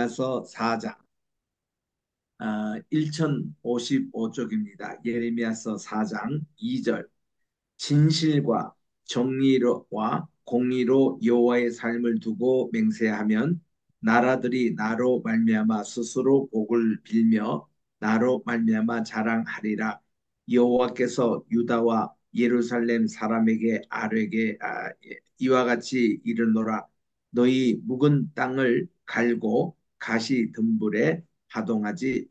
예레미야서 4장 1055쪽입니다. 예레미야서 4장 2절. 진실과 정의와 공의로 여호와의 삶을 두고 맹세하면 나라들이 나로 말미암아 스스로 복을 빌며 나로 말미암아 자랑하리라. 여호와께서 유다와 예루살렘 사람에게 아뢰게 이와 같이 이르노라. 너희 묵은 땅을 갈고 가시 덤불에 파종하지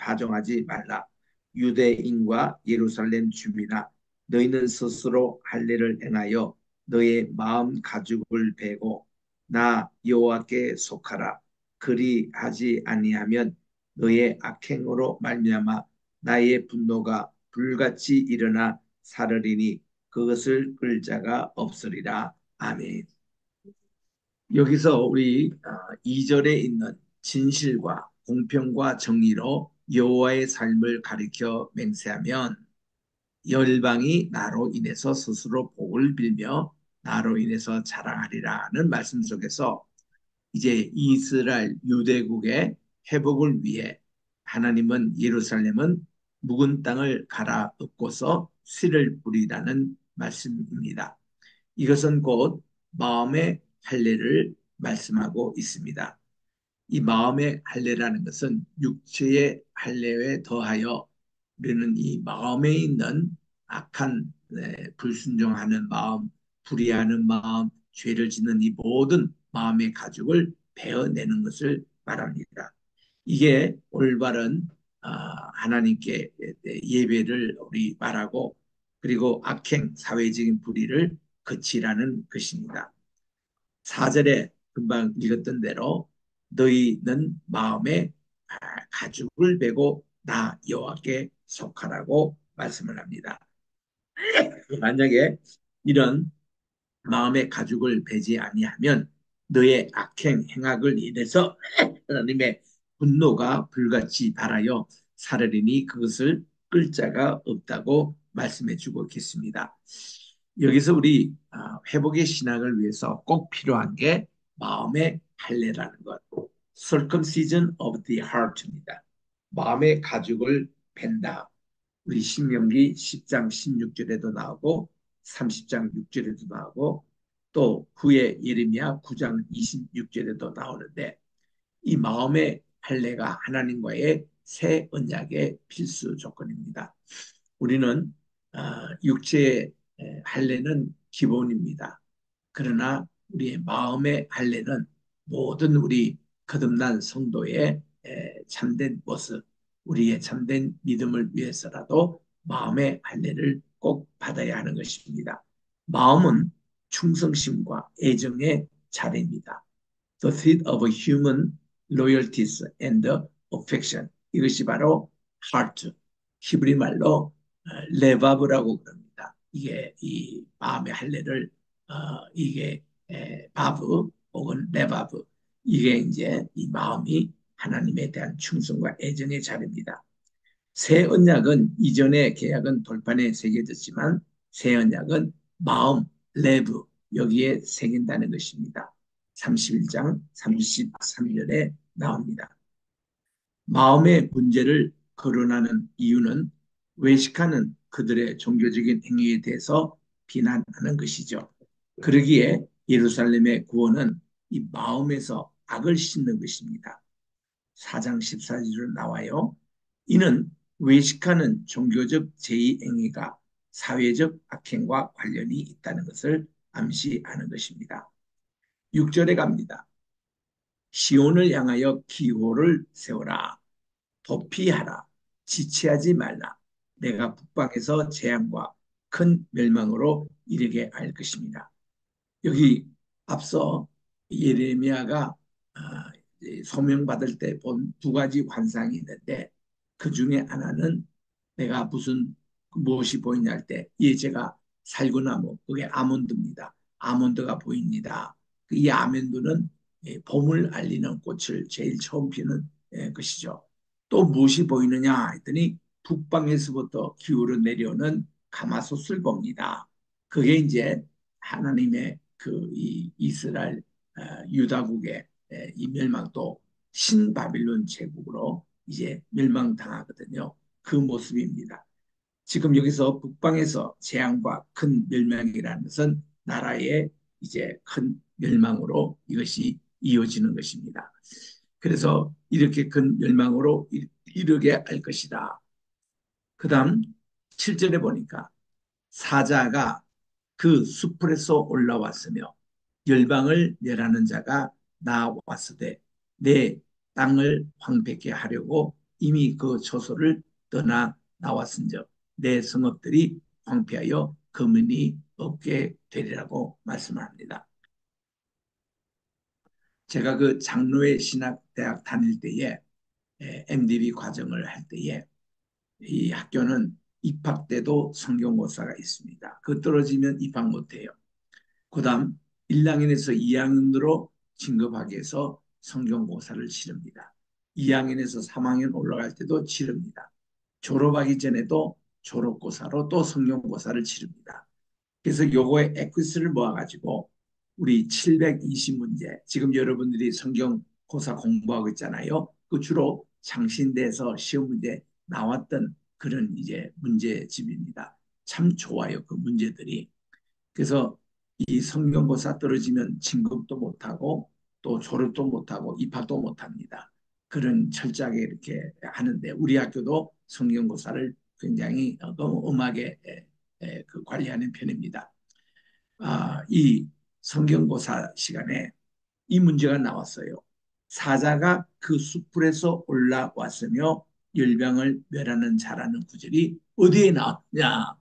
말라. 유대인과 예루살렘 주민아, 너희는 스스로 할례를 행하여 너의 마음 가죽을 베고 나 여호와께 속하라. 그리하지 아니하면 너의 악행으로 말미암아 나의 분노가 불같이 일어나 사르리니 그것을 끌 자가 없으리라. 아멘. 여기서 우리 2절에 있는 진실과 공평과 정의로 여호와의 삶을 가리켜 맹세하면 열방이 나로 인해서 스스로 복을 빌며 나로 인해서 자랑하리라는 말씀 속에서 이제 이스라엘 유대국의 회복을 위해 하나님은 예루살렘은 묵은 땅을 갈아엎고서 씨를 뿌리라는 말씀입니다. 이것은 곧 마음의 할례를 말씀하고 있습니다. 이 마음의 할례라는 것은 육체의 할례에 더하여 우리는 이 마음에 있는 악한 불순종하는 마음, 불의하는 마음, 죄를 짓는 이 모든 마음의 가죽을 베어내는 것을 말합니다. 이게 올바른 하나님께 예배를 우리 말하고 그리고 악행, 사회적인 불의를 그치라는 것입니다. 4절에 금방 읽었던 대로 너희는 마음에 가죽을 베고 나 여호와께 속하라고 말씀을 합니다. 만약에 이런 마음의 가죽을 베지 아니하면 너의 악행 행악을 인해서 하나님의 분노가 불같이 발하여 사르리니 그것을 끌 자가 없다고 말씀해 주고 있겠습니다. 여기서 우리 회복의 신앙을 위해서 꼭 필요한 게 마음의 할례라는 것, circumcision of the heart입니다. 마음의 가죽을 벤다. 우리 신명기 10장 16절에도 나오고 30장 6절에도 나오고 또 후에 예레미야 9장 26절에도 나오는데 이 마음의 할례가 하나님과의 새 언약의 필수 조건입니다. 우리는 육체의 할례는 기본입니다. 그러나 우리의 마음의 할례는 모든 우리 거듭난 성도의 참된 모습, 우리의 참된 믿음을 위해서라도 마음의 할례를 꼭 받아야 하는 것입니다. 마음은 충성심과 애정의 자리입니다. The seat of human loyalties and affection. 이것이 바로 heart, 히브리 말로 레바브라고 그럽니다. 이게 이 마음의 할례를 이게 바브 혹은 레바브 이게 이제 이 마음이 하나님에 대한 충성과 애정의 자리입니다. 새 언약은 이전의 계약은 돌판에 새겨졌지만 새 언약은 마음 레브 여기에 새긴다는 것입니다. 31장 33절에 나옵니다. 마음의 문제를 거론하는 이유는 외식하는 그들의 종교적인 행위에 대해서 비난하는 것이죠. 그러기에 예루살렘의 구원은 이 마음에서 악을 씻는 것입니다. 4장 14절로 나와요. 이는 외식하는 종교적 제2행위가 사회적 악행과 관련이 있다는 것을 암시하는 것입니다. 6절에 갑니다. 시온을 향하여 기호를 세워라. 도피하라. 지체하지 말라. 내가 북방에서 재앙과 큰 멸망으로 이르게 할 것입니다. 여기 앞서 예레미야가 소명받을 때 본 두 가지 환상이 있는데 그 중에 하나는 내가 무엇이 보이냐 할 때 제가 살구나무 그게 아몬드입니다. 아몬드가 보입니다. 이 아몬드는 봄을 알리는 꽃을 제일 처음 피는 것이죠. 또 무엇이 보이느냐 했더니 북방에서부터 기울어 내려오는 가마솥을 봅니다. 그게 이제 하나님의 그 이 이스라엘 유다국의 이 멸망도 신바빌론 제국으로 이제 멸망당하거든요. 그 모습입니다. 지금 여기서 북방에서 재앙과 큰 멸망이라는 것은 나라의 이제 큰 멸망으로 이것이 이어지는 것입니다. 그래서 이렇게 큰 멸망으로 이르게 할 것이다. 그 다음 7절에 보니까 사자가 그 숲에서 올라왔으며 열방을 멸하는 자가 나왔으되 내 땅을 황폐케 하려고 이미 그 처소를 떠나 나왔은즉 내 성읍들이 황폐하여 거민이 없게 되리라고 말씀합니다. 제가 그 장로회 신학대학 다닐 때에 MDB 과정을 할 때에 이 학교는 입학 때도 성경고사가 있습니다. 그 떨어지면 입학 못해요. 그다음 1학년에서 2학년으로 진급하기 위해서 성경고사를 치릅니다. 2학년에서 3학년 올라갈 때도 치릅니다. 졸업하기 전에도 졸업고사로 또 성경고사를 치릅니다. 그래서 요거의 에퀴스를 모아가지고 우리 720문제, 지금 여러분들이 성경고사 공부하고 있잖아요. 그 주로 장신대에서 시험 문제 나왔던 그런 이제 문제집입니다. 참 좋아요, 그 문제들이. 그래서 이 성경고사 떨어지면 진급도 못하고 또 졸업도 못하고 입학도 못합니다. 그런 철저하게 이렇게 하는데 우리 학교도 성경고사를 굉장히 너무 엄하게 그 관리하는 편입니다. 이 성경고사 시간에 이 문제가 나왔어요. 사자가 그 숯불에서 올라왔으며 열병을 멸하는 자라는 구절이 어디에 나왔냐?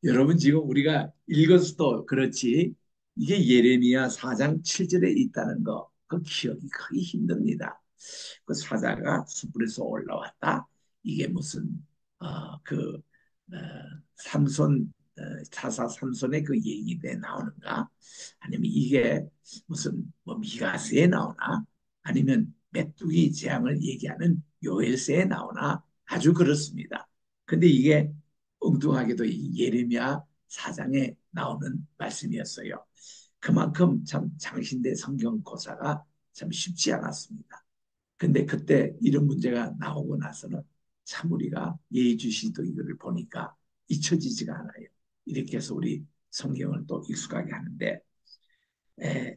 여러분 지금 우리가 읽었어도 그렇지 이게 예레미야 4장 7절에 있다는 거 그 기억이 크기 힘듭니다. 그 사자가 숯불에서 올라왔다. 이게 무슨 그 삼손 사사 삼손의 그 얘기에 나오는가? 아니면 이게 무슨 뭐 미가스에 나오나? 아니면 메뚜기 재앙을 얘기하는 요엘서에 나오나? 아주 그렇습니다. 근데 이게 엉뚱하게도 이 예레미야 4장에 나오는 말씀이었어요. 그만큼 참 장신대 성경고사가 참 쉽지 않았습니다. 근데 그때 이런 문제가 나오고 나서는 참 우리가 예의주시도 이거를 보니까 잊혀지지가 않아요. 이렇게 해서 우리 성경을 또 익숙하게 하는데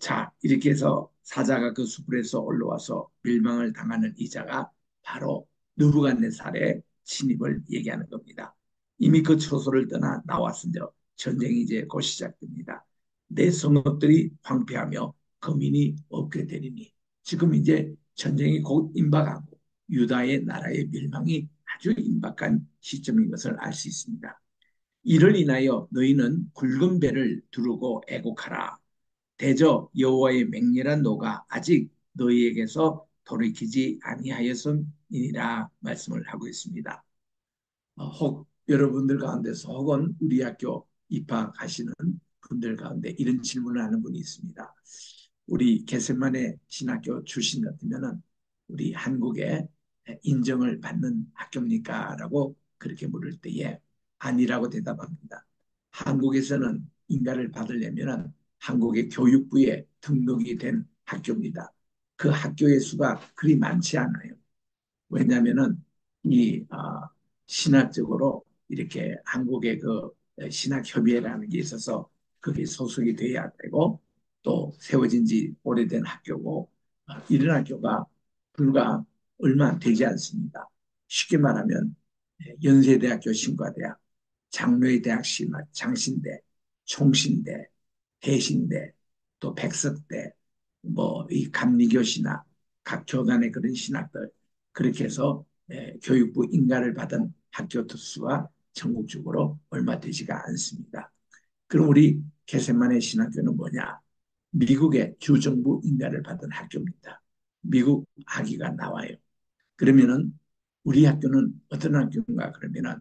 자 이렇게 해서 사자가 그 숲에서 올라와서 멸망을 당하는 이자가 바로 느부갓네살의 침입을 얘기하는 겁니다. 이미 그 초소를 떠나 나왔은즉 전쟁이 이제 곧 시작됩니다. 내 성읍들이 황폐하며 거민이 없게 되리니 지금 이제 전쟁이 곧 임박하고 유다의 나라의 멸망이 아주 임박한 시점인 것을 알 수 있습니다. 이를 인하여 너희는 굵은 배를 두르고 애곡하라. 대저 여호와의 맹렬한 노가 아직 너희에게서 돌이키지 아니하였음이니라 말씀을 하고 있습니다. 혹 여러분들 가운데서 혹은 우리 학교 입학하시는 분들 가운데 이런 질문을 하는 분이 있습니다. 우리 게셋만의 신학교 출신 같으면 우리 한국에 인정을 받는 학교입니까? 라고 그렇게 물을 때에 아니라고 대답합니다. 한국에서는 인가를 받으려면 한국의 교육부에 등록이 된 학교입니다. 그 학교의 수가 그리 많지 않아요. 왜냐하면은 이 신학적으로 이렇게 한국의 그 신학협의회라는 게 있어서 그게 소속이 돼야 되고 또 세워진 지 오래된 학교고 이런 학교가 불과 얼마 되지 않습니다. 쉽게 말하면 연세대학교 신과대학, 장로의대학 신학, 장신대, 총신대, 대신대, 또 백석대, 뭐 이 감리교 신학, 각 교단의 그런 신학들 그렇게 해서 교육부 인가를 받은 학교 수가 전국적으로 얼마 되지가 않습니다. 그럼 우리 개세만의 신학교는 뭐냐? 미국의 주정부 인가를 받은 학교입니다. 미국 학위가 나와요. 그러면은 우리 학교는 어떤 학교인가 그러면은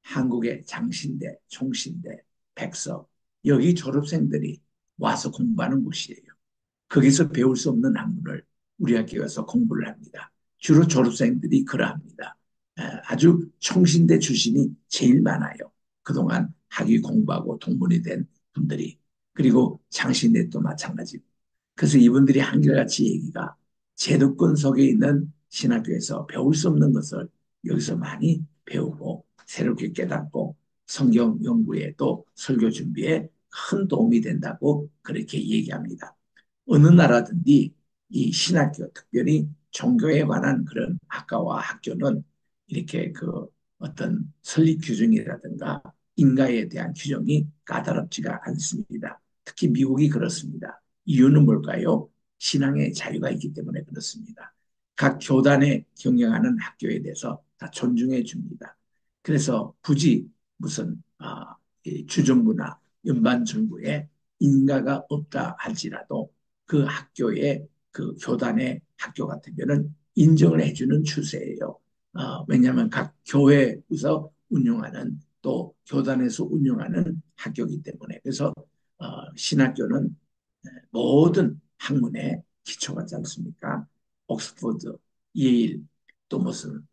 한국의 장신대, 총신대, 백석 여기 졸업생들이 와서 공부하는 곳이에요. 거기서 배울 수 없는 학문을 우리 학교에 와서 공부를 합니다. 주로 졸업생들이 그러합니다. 아주 총신대 출신이 제일 많아요. 그동안 학위 공부하고 동문이 된 분들이. 그리고 장신대도 마찬가지고. 그래서 이분들이 한결같이 얘기가 제도권 속에 있는 신학교에서 배울 수 없는 것을 여기서 많이 배우고 새롭게 깨닫고 성경 연구에도 설교 준비에 큰 도움이 된다고 그렇게 얘기합니다. 어느 나라든지 이 신학교, 특별히 종교에 관한 그런 학과와 학교는 이렇게 그 어떤 설립 규정이라든가 인가에 대한 규정이 까다롭지가 않습니다. 특히 미국이 그렇습니다. 이유는 뭘까요? 신앙의 자유가 있기 때문에 그렇습니다. 각 교단에 경영하는 학교에 대해서 다 존중해 줍니다. 그래서 굳이 무슨 주정부나 연방 정부에 인가가 없다 할지라도 그 학교의 그 교단의 학교 같은 경우는 인정을 해주는 추세예요. 왜냐하면 각 교회에서 운영하는 또 교단에서 운영하는 학교이기 때문에 그래서 신학교는 모든 학문의 기초가 있지 않습니까? 옥스퍼드, 예일, 또 무슨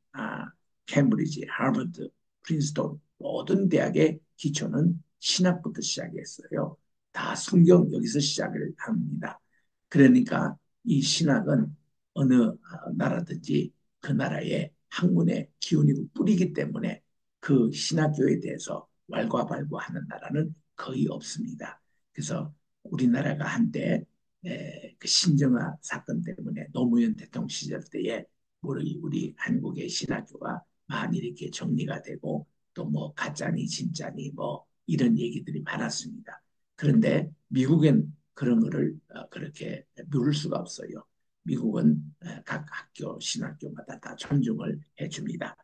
캠브리지, 하버드, 프린스턴 모든 대학의 기초는 신학부터 시작했어요. 다 성경 여기서 시작을 합니다. 그러니까 이 신학은 어느 나라든지 그 나라의 학문의 기운이고 뿌리기 때문에 그 신학교에 대해서 왈가왈부하는 나라는 거의 없습니다. 그래서 우리나라가 한때 그 신정아 사건 때문에 노무현 대통령 시절 때에 우리 한국의 신학교가 많이 이렇게 정리가 되고 또 뭐 가짜니 진짜니 뭐 이런 얘기들이 많았습니다. 그런데 미국엔 그런 거를 그렇게 누를 수가 없어요. 미국은 각 학교, 신학교마다 다 존중을 해줍니다.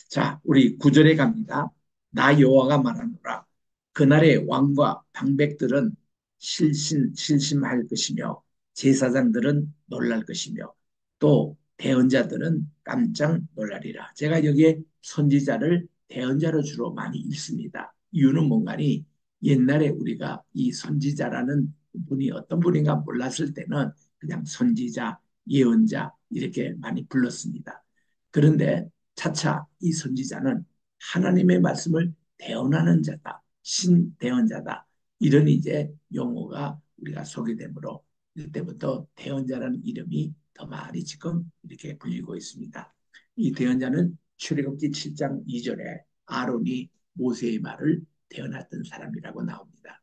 자, 우리 구절에 갑니다. 나 여호와가 말하노라. 그날의 왕과 방백들은 실심할 것이며 제사장들은 놀랄 것이며 또 대언자들은 깜짝 놀라리라. 제가 여기에 선지자를 대언자로 주로 많이 읽습니다. 이유는 뭔가니 옛날에 우리가 이 선지자라는 분이 어떤 분인가 몰랐을 때는 그냥 선지자, 예언자 이렇게 많이 불렀습니다. 그런데 차차 이 선지자는 하나님의 말씀을 대언하는 자다. 신대언자다. 이런 이제 용어가 우리가 소개되므로 이때부터 대언자라는 이름이 더 많이 지금 이렇게 불리고 있습니다. 이 대언자는 출애굽기 7장 2절에 아론이 모세의 말을 대언했던 사람이라고 나옵니다.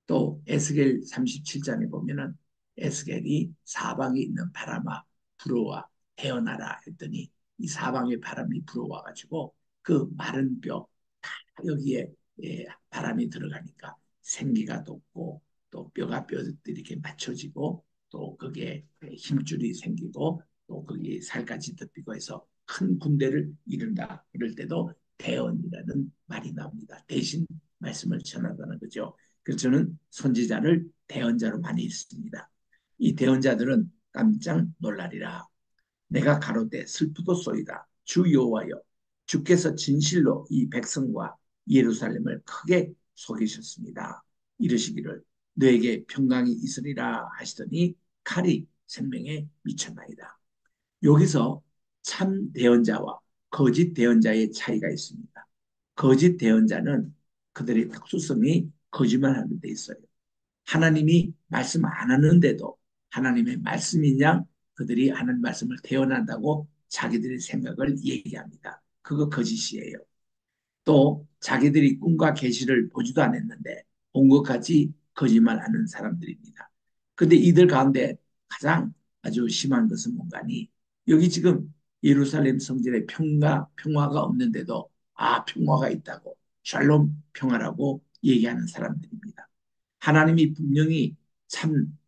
또 에스겔 37장에 보면은 에스겔이 사방에 있는 바람아 불어와 태어나라 했더니 이 사방에 바람이 불어와 가지고 그 마른 뼈 여기에 바람이 들어가니까 생기가 돋고 또 뼈가 뼈들이 이렇게 맞춰지고 또 거기에 힘줄이 생기고 또 거기에 살갗이 덮이고 해서 큰 군대를 이룬다. 이럴 때도 대언이라는 말이 나옵니다. 대신 말씀을 전하다는 거죠. 그래서 저는 선지자를 대언자로 많이 읽습니다. 이 대언자들은 깜짝 놀라리라. 내가 가로되 슬프도소이다. 주 여호와여 주께서 진실로 이 백성과 예루살렘을 크게 속이셨습니다. 이르시기를 너에게 평강이 있으리라 하시더니 칼이 생명에 미쳤나이다. 여기서 참 대언자와 거짓 대언자의 차이가 있습니다. 거짓 대언자는 그들의 특수성이 거짓말하는 데 있어요. 하나님이 말씀 안 하는데도 하나님의 말씀이냐 그들이 하나님 말씀을 대언한다고 자기들의 생각을 얘기합니다. 그거 거짓이에요. 또 자기들이 꿈과 계시를 보지도 않았는데 본 것까지 거짓말하는 사람들입니다. 근데 이들 가운데 가장 아주 심한 것은 뭔가니 여기 지금 예루살렘 성전에 평화가 없는데도 평화가 있다고 샬롬 평화라고 얘기하는 사람들입니다. 하나님이 분명히 참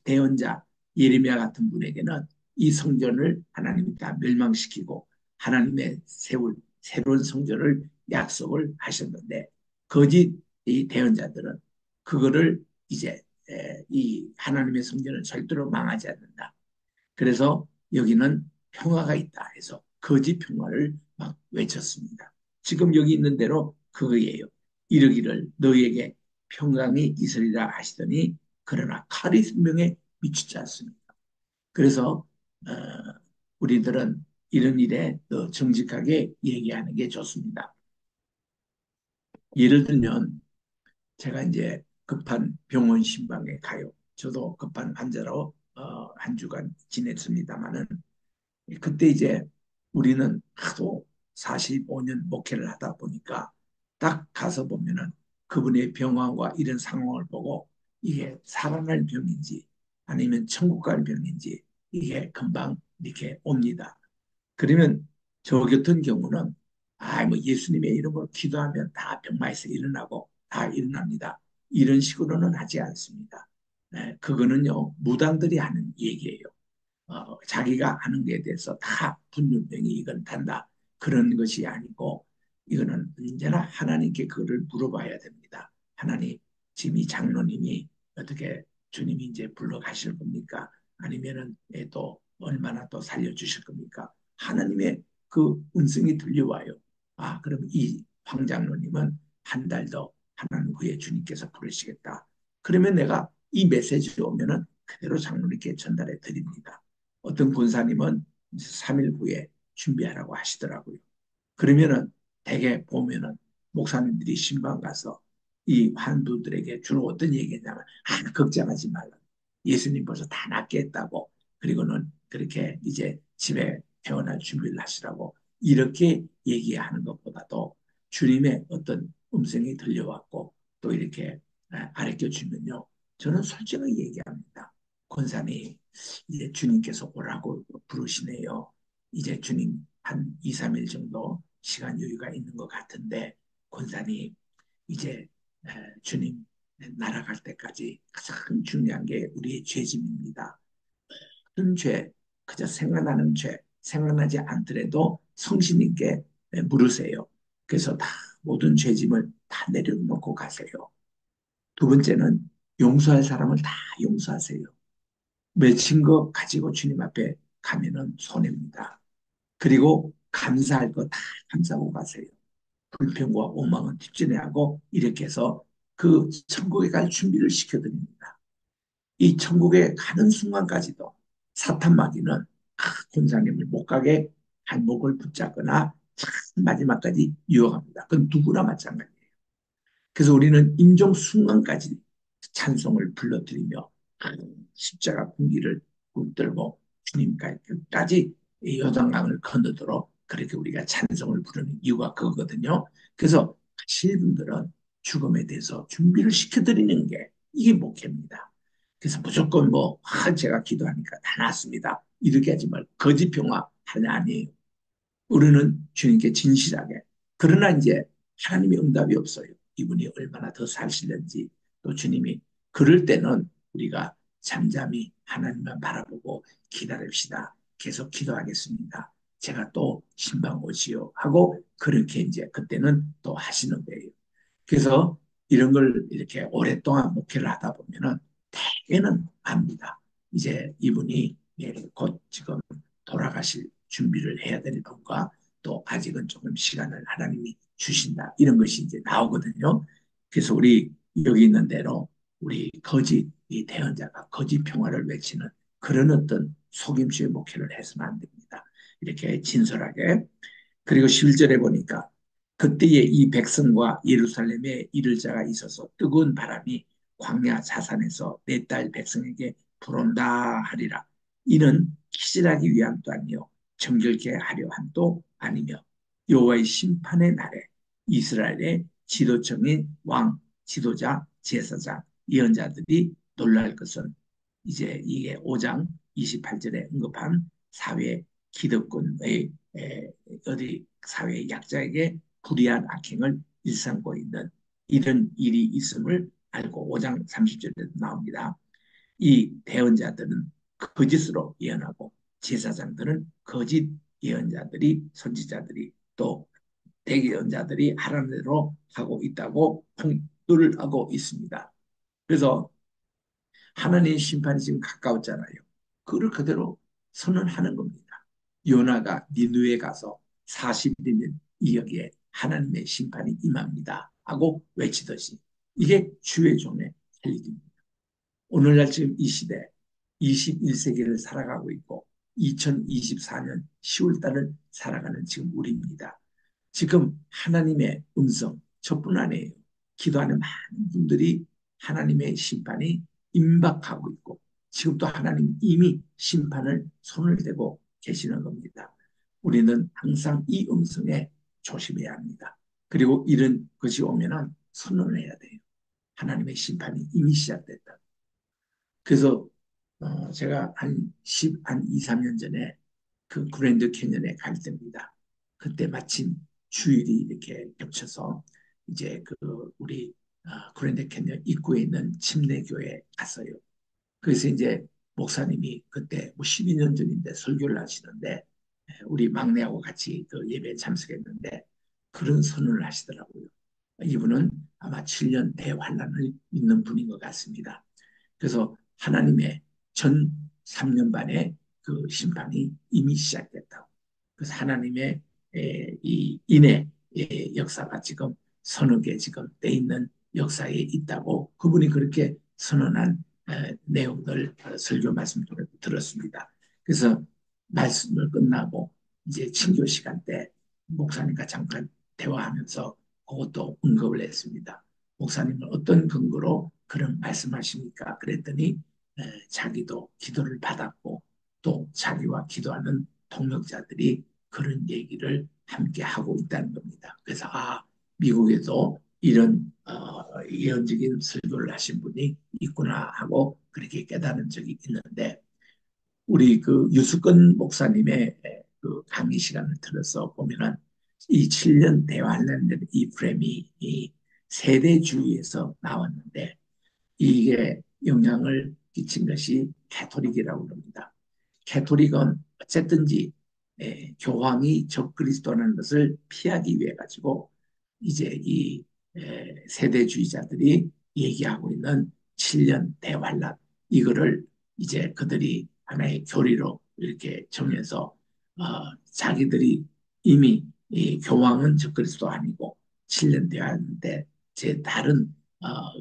대언자 예레미야 같은 분에게는 이 성전을 하나님이 다 멸망시키고 하나님의 세울 새로운 성전을 약속을 하셨는데 거짓 이 대언자들은 그거를 이제 이 하나님의 성전을 절대로 망하지 않는다. 그래서 여기는 평화가 있다 해서 거짓 평화를 막 외쳤습니다. 지금 여기 있는 대로 그거예요. 이르기를 너에게 평강이 있으리라 하시더니 그러나 칼이 생명에 미치지 않습니다. 그래서 우리들은 이런 일에 더 정직하게 얘기하는 게 좋습니다. 예를 들면 제가 이제 급한 병원 신방에 가요. 저도 급한 환자로 한 주간 지냈습니다마는 그때 이제 우리는 하도 45년 목회를 하다 보니까 딱 가서 보면은 그분의 병환과 이런 상황을 보고 이게 살아날 병인지 아니면 천국 갈 병인지 이게 금방 이렇게 옵니다. 그러면 저 같은 경우는 뭐 예수님의 이름으로 기도하면 다 병마에서 일어나고 다 일어납니다. 이런 식으로는 하지 않습니다. 네, 그거는요 무당들이 하는 얘기예요. 자기가 하는 것에 대해서 다 분명히 이건 단다. 그런 것이 아니고 이거는 언제나 하나님께 그거를 물어봐야 됩니다. 하나님, 지금 이 장로님이 어떻게 주님이 이제 불러가실 겁니까? 아니면은 또 얼마나 또 살려주실 겁니까? 하나님의 그 음성이 들려와요. 그럼 이 황장로님은 한 달 더 하나님 후에 주님께서 부르시겠다. 그러면 내가 이 메시지 오면은 그대로 장로님께 전달해 드립니다. 어떤 권사님은 3일 후에 준비하라고 하시더라고요. 그러면은 대개 보면은 목사님들이 신방 가서 이 환부들에게 주로 어떤 얘기냐면 걱정하지 말라. 예수님 벌써 다 낫게 했다고. 그리고는 그렇게 이제 집에 태어날 준비를 하시라고 이렇게 얘기하는 것보다도 주님의 어떤 음성이 들려왔고 또 이렇게 가르쳐 주면요. 저는 솔직하게 얘기합니다. 권사님 이제 주님께서 오라고 부르시네요. 이제 주님 한 2, 3일 정도 시간 여유가 있는 것 같은데 권사님 이제 주님 날아갈 때까지 가장 중요한 게 우리의 죄짐입니다. 큰 죄, 그저 생각나는 죄, 생각나지 않더라도 성신님께 물으세요. 그래서 다 모든 죄짐을 다 내려놓고 가세요. 두 번째는 용서할 사람을 다 용서하세요. 맺힌 거 가지고 주님 앞에 가면은 손해입니다. 그리고 감사할 거 다 감사하고 가세요. 불평과 오망은 뒷전에하고 이렇게 해서 그 천국에 갈 준비를 시켜드립니다. 이 천국에 가는 순간까지도 사탄 마귀는 권사님을 못 가게 발목을 붙잡거나 마지막까지 유혹합니다. 그건 누구나 마찬가지예요. 그래서 우리는 임종 순간까지 찬송을 불러드리며 십자가 군기를 붙들고 주님까지 요단강을 건너도록 그렇게 우리가 찬송을 부르는 이유가 그거거든요. 그래서 가실 분들은 죽음에 대해서 준비를 시켜드리는 게 이게 목회입니다. 그래서 무조건 제가 기도하니까 다 낫습니다. 이렇게 하지 말고 거짓 평화 하나 아니에요. 우리는 주님께 진실하게. 그러나 이제 하나님의 응답이 없어요. 이분이 얼마나 더 사실는지 또 주님이 그럴 때는 우리가 잠잠히 하나님만 바라보고 기다립시다. 계속 기도하겠습니다. 제가 또 신방 오시오 하고 그렇게 이제 그때는 또 하시는 거예요. 그래서 이런 걸 이렇게 오랫동안 목회를 하다 보면은 대개는 압니다. 이제 이분이 곧 지금 돌아가실 준비를 해야 되는 건가 또 아직은 조금 시간을 하나님이 주신다 이런 것이 이제 나오거든요. 그래서 우리 여기 있는 대로 우리 거짓 이 대언자가 거짓 평화를 외치는 그런 어떤 속임수의 목회를 해서는 안 됩니다. 이렇게 진솔하게 그리고 11절에 보니까 그때에 이 백성과 예루살렘에 이를 자가 있어서 뜨거운 바람이 광야 사산에서 내 딸 백성에게 불온다 하리라. 이는 기질하기 위함도 아니요 정결케 하려 함도 아니며 여호와의 심판의 날에 이스라엘의 지도청인 왕, 지도자, 제사장, 예언자들이 놀랄 것은 이제 이게 5장 28절에 언급한 사회 기득권의 어디 사회 약자에게 불의한 악행을 일삼고 있는 이런 일이 있음을 알고 5장 30절에 나옵니다. 이 대언자들은 거짓으로 예언하고 제사장들은 거짓 예언자들이 선지자들이 또 대예언자들이 하라는 대로 하고 있다고 공도를 하고 있습니다. 그래서 하나님의 심판이 지금 가까웠잖아요. 그를 그대로 선언하는 겁니다. 요나가 니누에 가서 40일이면 이 여기에 하나님의 심판이 임합니다. 하고 외치듯이 이게 주의 종의 할 일입니다. 오늘날 지금 이 시대 21세기를 살아가고 있고 2024년 10월 달을 살아가는 지금 우리입니다. 지금 하나님의 음성 저뿐 아니에요. 기도하는 많은 분들이 하나님의 심판이 임박하고 있고 지금도 하나님 이미 심판을 손을 대고 계시는 겁니다. 우리는 항상 이 음성에 조심해야 합니다. 그리고 이런 것이 오면은 선언해야 돼요. 하나님의 심판이 이미 시작됐다. 그래서 제가 한 2, 3년 전에 그 그랜드 캐년에 갈 때입니다. 그때 마침 주일이 이렇게 겹쳐서 이제 그 우리 그랜드 캐년 입구에 있는 침례교회에 갔어요. 그래서 이제 목사님이 그때 뭐 12년 전인데 설교를 하시는데 우리 막내하고 같이 그 예배에 참석했는데 그런 선언을 하시더라고요. 이분은 아마 7년 대환란을 믿는 분인 것 같습니다. 그래서 하나님의 전 3년 반의 그 심판이 이미 시작됐다고. 그래서 하나님의 이 인의 역사가 지금 서너 개 지금 돼 있는 역사에 있다고 그분이 그렇게 선언한 내용들 설교 말씀 들었습니다. 그래서 말씀을 끝나고 이제 친교 시간 때 목사님과 잠깐 대화하면서 그것도 언급을 했습니다. 목사님은 어떤 근거로 그런 말씀하십니까? 그랬더니 자기도 기도를 받았고 또 자기와 기도하는 동역자들이 그런 얘기를 함께 하고 있다는 겁니다. 그래서 미국에도 이런 예언적인 설교를 하신 분이 있구나 하고 그렇게 깨달은 적이 있는데 우리 그 유수근 목사님의 그 강의 시간을 들어서 보면은 이 7년 대환란된 이 프레임이 이 세대주의에서 나왔는데 이게 영향을 끼친 것이 캐토릭이라고 합니다. 캐토릭은 어쨌든지 교황이 적그리스도라는 것을 피하기 위해 가지고 이제 이 세대주의자들이 얘기하고 있는 7년 대환란 이거를 이제 그들이 하나의 교리로 이렇게 정해서 자기들이 이미 이 교황은 적그리스도 아니고 7년 대환인데 제 다른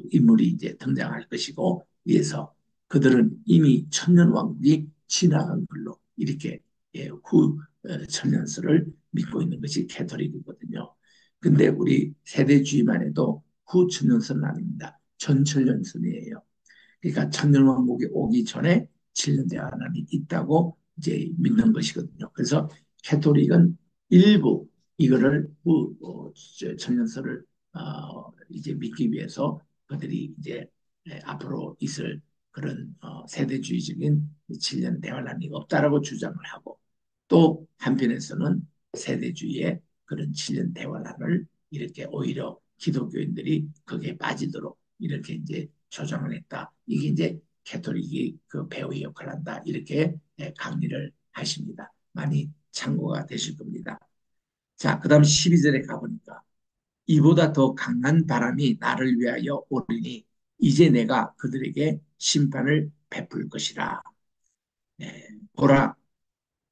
인물이 이제 등장할 것이고 위해서 그들은 이미 천년왕국이 지나간 걸로 이렇게 후 천년설을 믿고 있는 것이 캐토릭이거든요. 근데 우리 세대주의만 해도 후 천년설은 아닙니다. 전천년설이에요. 그러니까 천년왕국이 오기 전에 7년 대환란이 있다고 이제 믿는 것이거든요. 그래서 캐토릭은 일부 이거를 천년설을 이제 믿기 위해서 그들이 이제 앞으로 있을 그런 세대주의적인 7년 대환란이 없다라고 주장을 하고 또 한편에서는 세대주의의 그런 7년 대환란을 이렇게 오히려 기독교인들이 거기에 빠지도록 이렇게 이제 조정을 했다. 이게 이제 캐톨릭이 그 배후의 역할을 한다. 이렇게 강의를 하십니다. 많이 참고가 되실 겁니다. 자, 그 다음 12절에 가보니까 이보다 더 강한 바람이 나를 위하여 오르니 이제 내가 그들에게 심판을 베풀 것이라. 보라,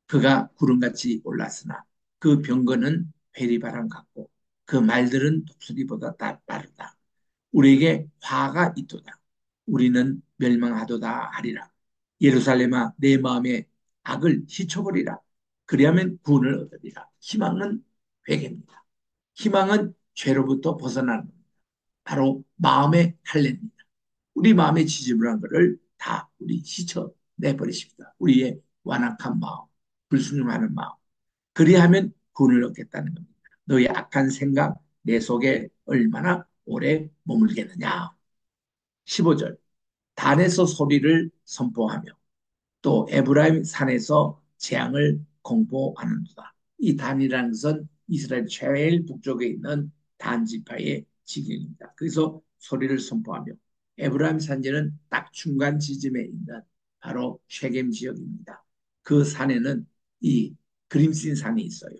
그가 구름같이 올랐으나 그 병거는 회리바람 같고 그 말들은 독수리보다 빠르다. 우리에게 화가 있도다. 우리는 멸망하도다 하리라. 예루살렘아 내 마음에 악을 휘쳐버리라. 그리하면 구원을 얻으리라. 희망은 회개입니다. 희망은 죄로부터 벗어나는 겁니다. 바로 마음의 할례입니다. 우리 마음에 지지부한 것을 다 우리 씻어내버리십니다. 우리의 완악한 마음, 불순종하는 마음. 그리하면 구원을 얻겠다는 겁니다. 너의 악한 생각 내 속에 얼마나 오래 머물겠느냐. 15절 단에서 소리를 선포하며 또 에브라임 산에서 재앙을 공포하는도다. 이 단이라는 것은 이스라엘 제일 북쪽에 있는 단 지파의 지경입니다. 그래서 소리를 선포하며 에브라임 산지는 딱 중간 지점에 있는 바로 쉐겜 지역입니다. 그 산에는 이 그림신 산이 있어요.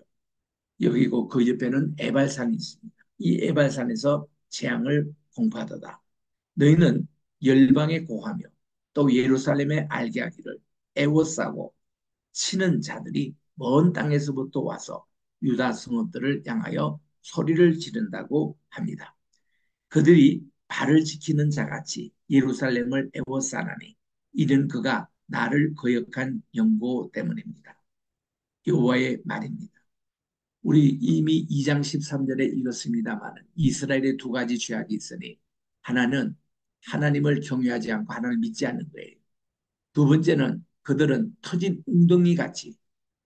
여기고 그 옆에는 에발산이 있습니다. 이 에발산에서 재앙을 공포하도다. 너희는 열방에 고하며 또 예루살렘에 알게 하기를 애워싸고 치는 자들이 먼 땅에서부터 와서 유다 성읍들을 향하여 소리를 지른다고 합니다. 그들이 발을 지키는 자같이 예루살렘을 애워싸나니 이는 그가 나를 거역한 영고 때문입니다. 여호와의 말입니다. 우리 이미 2장 13절에 읽었습니다만 이스라엘의 두 가지 죄악이 있으니 하나는 하나님을 경외하지 않고 하나님을 믿지 않는 거예요. 두 번째는 그들은 터진 웅덩이 같이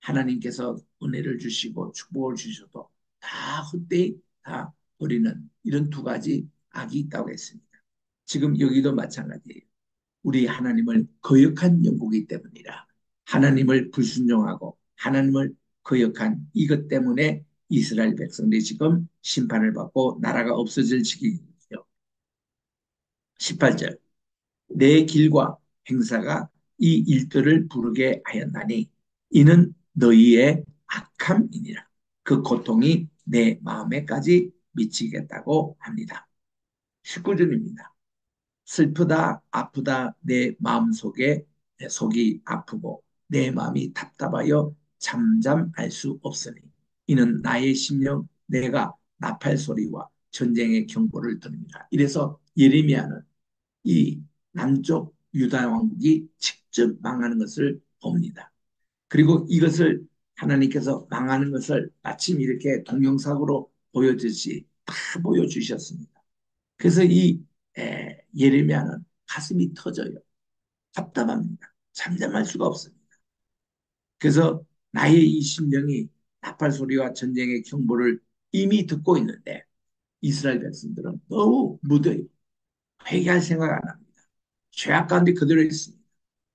하나님께서 은혜를 주시고 축복을 주셔도 다 헛되이 다 버리는 이런 두 가지 악이 있다고 했습니다. 지금 여기도 마찬가지예요. 우리 하나님을 거역한 영국이기 때문이라 하나님을 불순종하고 하나님을 거역한 이것 때문에 이스라엘 백성들이 지금 심판을 받고 나라가 없어질 지경이죠. 18절 내 길과 행사가 이 일들을 부르게 하였나니 이는 너희의 악함이니라. 그 고통이 내 마음에까지 미치겠다고 합니다. 19절입니다. 슬프다 아프다 내 마음속에 내 속이 아프고 내 마음이 답답하여 잠잠할 수 없으니 이는 나의 심령 내가 나팔 소리와 전쟁의 경보를 들으니라. 이래서 예레미야는 이 남쪽 유다 왕국이 직접 망하는 것을 봅니다. 그리고 이것을 하나님께서 망하는 것을 마침 이렇게 동영상으로 보여주듯이 다 보여주셨습니다. 그래서 이 예레미야는 가슴이 터져요. 답답합니다. 잠잠할 수가 없습니다. 그래서 나의 이 심령이 나팔 소리와 전쟁의 경보를 이미 듣고 있는데 이스라엘 백성들은 너무 무뎌요. 회개할 생각 안 합니다. 죄악 가운데 그대로 있습니다.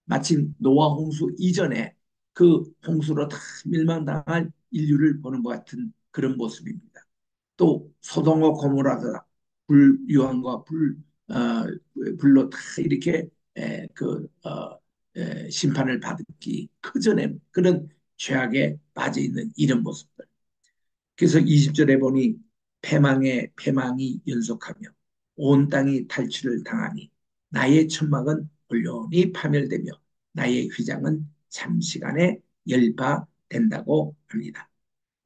마침 노아 홍수 이전에 그 홍수로 다 멸망당할 인류를 보는 것 같은 그런 모습입니다. 또 소돔과 고모라가 불유황과 불로 다 이렇게 심판을 받기 그 전에 그런 죄악에 빠져 있는 이런 모습들. 그래서 20절에 보니 패망에 패망이 연속하며 온 땅이 탈취를 당하니 나의 천막은 온전히 파멸되며 나의 휘장은 잠시간에 열파된다고 합니다.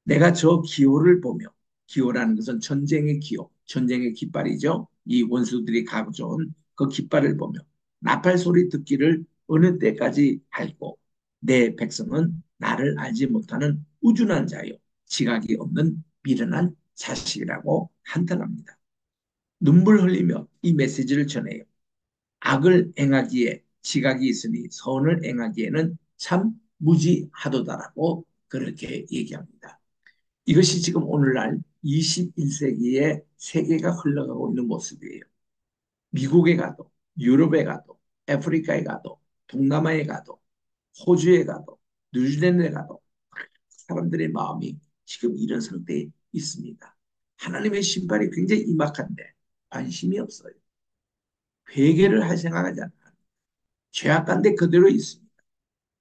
내가 저 기호를 보며 기호라는 것은 전쟁의 기호, 전쟁의 깃발이죠. 이 원수들이 가져온 그 깃발을 보며 나팔 소리 듣기를 어느 때까지 할고 내 백성은 나를 알지 못하는 우준한 자요 지각이 없는 미련한 자식이라고 한탄합니다. 눈물 흘리며 이 메시지를 전해요. 악을 행하기에 지각이 있으니 선을 행하기에는 참 무지하도다라고 그렇게 얘기합니다. 이것이 지금 오늘날 21세기의 세계가 흘러가고 있는 모습이에요. 미국에 가도, 유럽에 가도, 아프리카에 가도, 동남아에 가도, 호주에 가도, 뉴질랜드에 가도 사람들의 마음이 지금 이런 상태에 있습니다. 하나님의 심판이 굉장히 임박한데 관심이 없어요. 회개를 할 생각하지 않아요. 죄악 가운데 그대로 있습니다.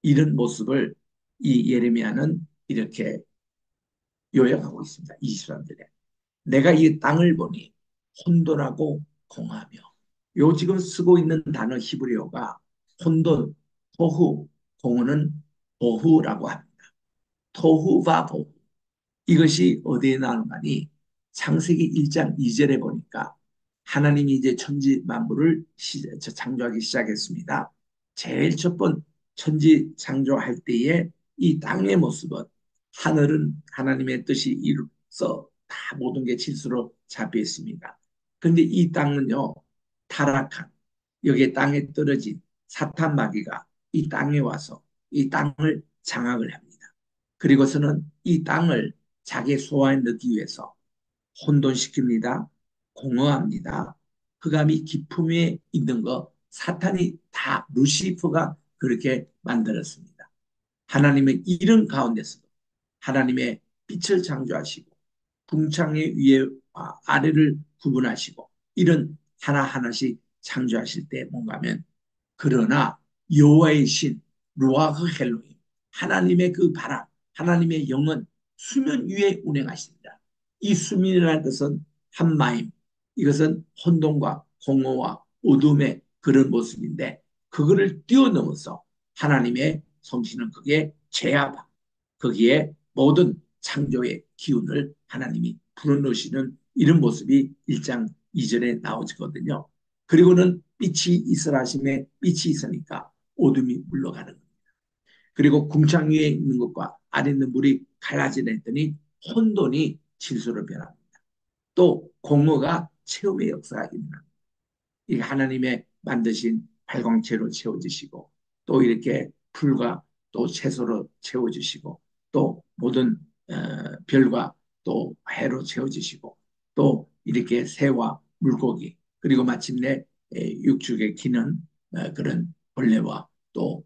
이런 모습을 이 예레미야는 이렇게 요약하고 있습니다. 이 사람들의. 내가 이 땅을 보니 혼돈하고 공하며 요 지금 쓰고 있는 단어 히브리어가 혼돈, 토후, 공은 보후라고 합니다. 토후와 보후. 이것이 어디에 나오는가니 창세기 1장 2절에 보니까 하나님이 이제 천지 만물을 창조하기 시작했습니다. 제일 첫 번 천지 창조할 때에 이 땅의 모습은 하늘은 하나님의 뜻이 이루어서 다 모든 게 질서로 잡혀 있습니다. 그런데 이 땅은요 타락한 여기에 땅에 떨어진 사탄 마귀가 이 땅에 와서 이 땅을 장악을 합니다. 그리고서는 이 땅을 자기 소화에 넣기 위해서 혼돈시킵니다. 공허합니다. 흑암이 깊음 에 있는 거 사탄이 다 루시퍼가 그렇게 만들었습니다. 하나님의 이런 가운데서도 하나님의 빛을 창조하시고 궁창의 위에와 아래를 구분하시고 이런 하나하나씩 창조하실 때 뭔가 하면 그러나 여호와의 신 루아흐 헬로임 하나님의 그 바람 하나님의 영은 수면 위에 운행하십니다. 이 수면이라는 것은 한마임 이것은 혼돈과 공허와 어둠의 그런 모습인데 그거를 뛰어넘어서 하나님의 성신은 그게 제압 거기에 모든 창조의 기운을 하나님이 불어넣으시는 이런 모습이 1장 2절에 나오거든요. 그리고는 빛이 있으라 하심에 빛이 있으니까 어둠이 물러가는 겁니다. 그리고 궁창 위에 있는 것과 아래 있는 물이 갈라지려 했더니 혼돈이 질소로 변합니다. 또 공허가 체험의 역사가 있는 이 하나님의 만드신 발광체로 채워지시고 또 이렇게 풀과 또 채소로 채워주시고 또 모든 별과 또 해로 채워주시고 또 이렇게 새와 물고기 그리고 마침내 육축에 기는 그런 벌레와 또